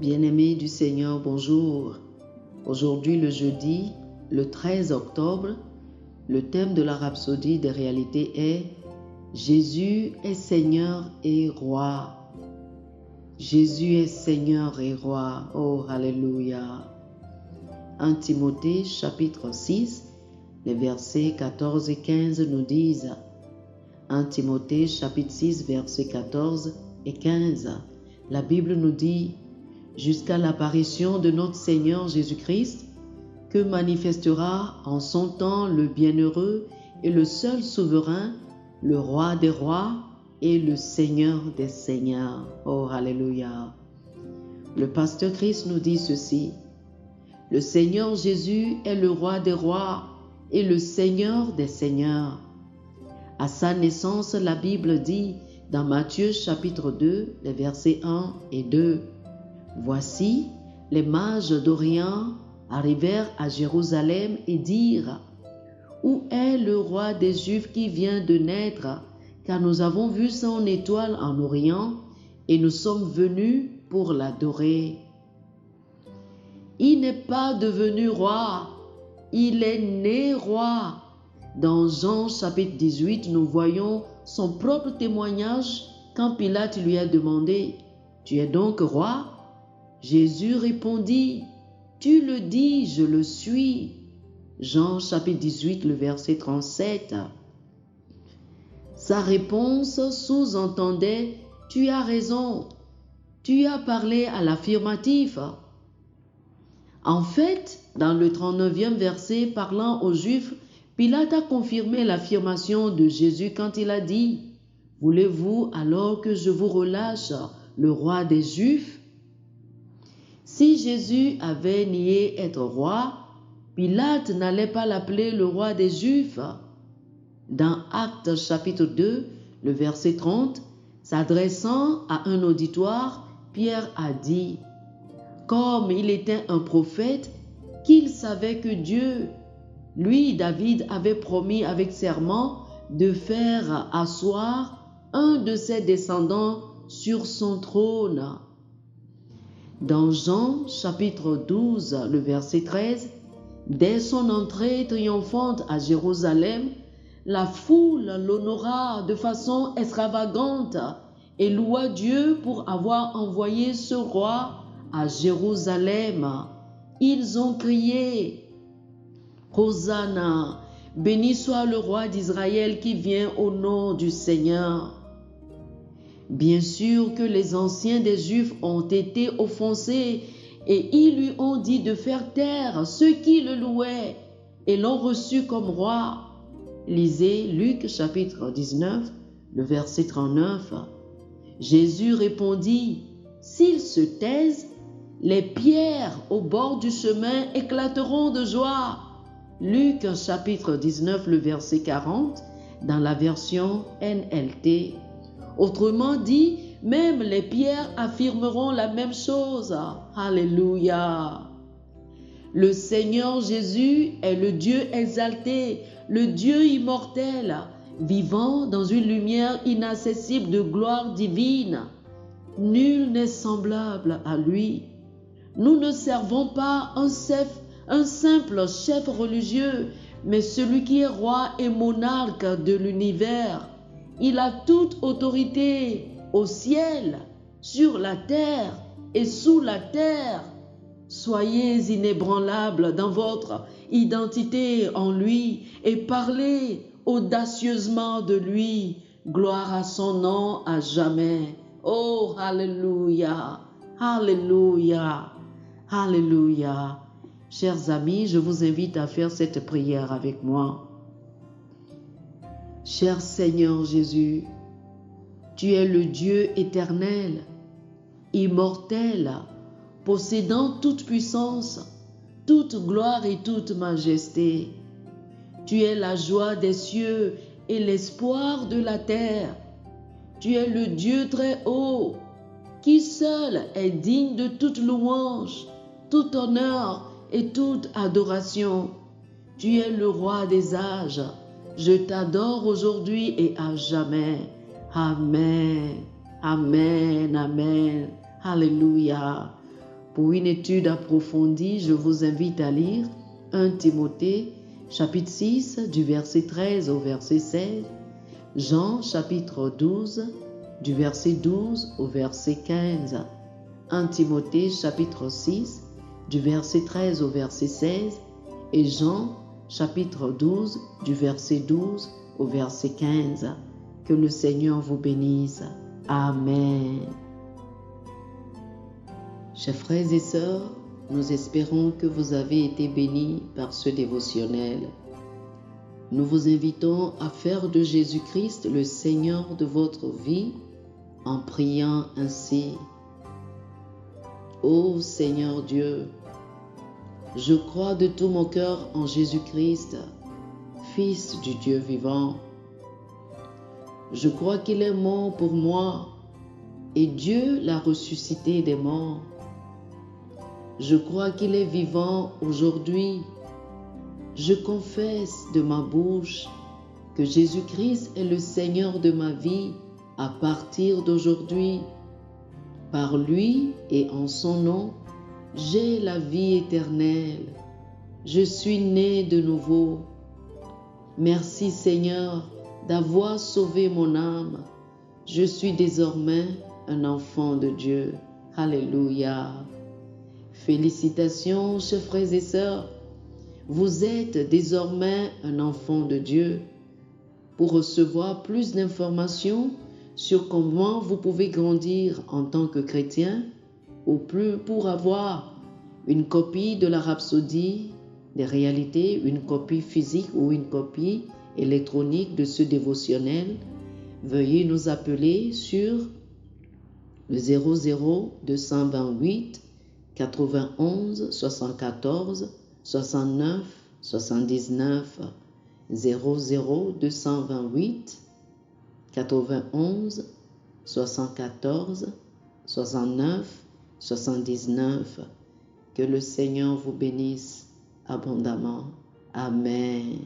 Bien-aimés du Seigneur, bonjour. Aujourd'hui, le jeudi, le 13 octobre, le thème de la rhapsodie des réalités est « Jésus est Seigneur et Roi ». Jésus est Seigneur et Roi. Oh, Alléluia. 1 Timothée chapitre 6, les versets 14 et 15 nous disent 1 Timothée chapitre 6, versets 14 et 15. La Bible nous dit « Jusqu'à l'apparition de notre Seigneur Jésus-Christ, que manifestera en son temps le bienheureux et le seul souverain, le Roi des rois et le Seigneur des seigneurs. » Oh, Alléluia. Le pasteur Christ nous dit ceci. Le Seigneur Jésus est le Roi des rois et le Seigneur des seigneurs. À sa naissance, la Bible dit dans Matthieu chapitre 2, les versets 1 et 2. Voici, les mages d'Orient arrivèrent à Jérusalem et dirent « Où est le roi des Juifs qui vient de naître? Car nous avons vu son étoile en Orient et nous sommes venus pour l'adorer. » Il n'est pas devenu roi, il est né roi. Dans Jean chapitre 18, nous voyons son propre témoignage quand Pilate lui a demandé « Tu es donc roi ?» Jésus répondit « Tu le dis, je le suis. » Jean chapitre 18, le verset 37. Sa réponse sous-entendait « Tu as raison, tu as parlé à l'affirmatif. » En fait, dans le 39e verset parlant aux Juifs, Pilate a confirmé l'affirmation de Jésus quand il a dit « Voulez-vous alors que je vous relâche le roi des Juifs ?» Si Jésus avait nié être roi, Pilate n'allait pas l'appeler le roi des Juifs. Dans Actes chapitre 2, le verset 30, s'adressant à un auditoire, Pierre a dit « Comme il était un prophète, qu'il savait que Dieu, lui, David, avait promis avec serment de faire asseoir un de ses descendants sur son trône. » Dans Jean chapitre 12, le verset 13, dès son entrée triomphante à Jérusalem, la foule l'honora de façon extravagante et loua Dieu pour avoir envoyé ce roi à Jérusalem. Ils ont crié « Hosanna, béni soit le roi d'Israël qui vient au nom du Seigneur. » Bien sûr que les anciens des Juifs ont été offensés et ils lui ont dit de faire taire ceux qui le louaient et l'ont reçu comme roi. Lisez Luc chapitre 19, le verset 39. Jésus répondit « S'ils se taisent, les pierres au bord du chemin éclateront de joie. » Luc chapitre 19, le verset 40, dans la version NLT. Autrement dit, même les pierres affirmeront la même chose. Alléluia. Le Seigneur Jésus est le Dieu exalté, le Dieu immortel, vivant dans une lumière inaccessible de gloire divine. Nul n'est semblable à lui. Nous ne servons pas un simple chef religieux, mais celui qui est roi et monarque de l'univers. Il a toute autorité au ciel, sur la terre et sous la terre. Soyez inébranlables dans votre identité en lui et parlez audacieusement de lui. Gloire à son nom à jamais. Oh, Alléluia, Alléluia, Alléluia. Chers amis, je vous invite à faire cette prière avec moi. Cher Seigneur Jésus, tu es le Dieu éternel, immortel, possédant toute puissance, toute gloire et toute majesté. Tu es la joie des cieux et l'espoir de la terre. Tu es le Dieu très haut, qui seul est digne de toute louange, tout honneur et toute adoration. Tu es le roi des âges. Je t'adore aujourd'hui et à jamais. Amen. Amen. Amen. Alléluia. Pour une étude approfondie, je vous invite à lire 1 Timothée chapitre 6 du verset 13 au verset 16, Jean chapitre 12 du verset 12 au verset 15, 1 Timothée chapitre 6 du verset 13 au verset 16 et Jean chapitre 12 du verset 12 au verset 15. Que le Seigneur vous bénisse. Amen. Chers frères et sœurs, nous espérons que vous avez été bénis par ce dévotionnel. Nous vous invitons à faire de Jésus-Christ le Seigneur de votre vie en priant ainsi. Ô Seigneur Dieu, je crois de tout mon cœur en Jésus-Christ, Fils du Dieu vivant. Je crois qu'il est mort pour moi et Dieu l'a ressuscité des morts. Je crois qu'il est vivant aujourd'hui. Je confesse de ma bouche que Jésus-Christ est le Seigneur de ma vie à partir d'aujourd'hui. Par lui et en son nom, j'ai la vie éternelle. Je suis né de nouveau. Merci Seigneur d'avoir sauvé mon âme. Je suis désormais un enfant de Dieu. Alléluia. Félicitations, chers frères et sœurs. Vous êtes désormais un enfant de Dieu. Pour recevoir plus d'informations sur comment vous pouvez grandir en tant que chrétien, ou plus pour avoir une copie de la Rhapsodie des réalités, une copie physique ou une copie électronique de ce dévotionnel, veuillez nous appeler sur le 00 228 91 74 69 79 00 228 91 74 69 79. Que le Seigneur vous bénisse abondamment. Amen.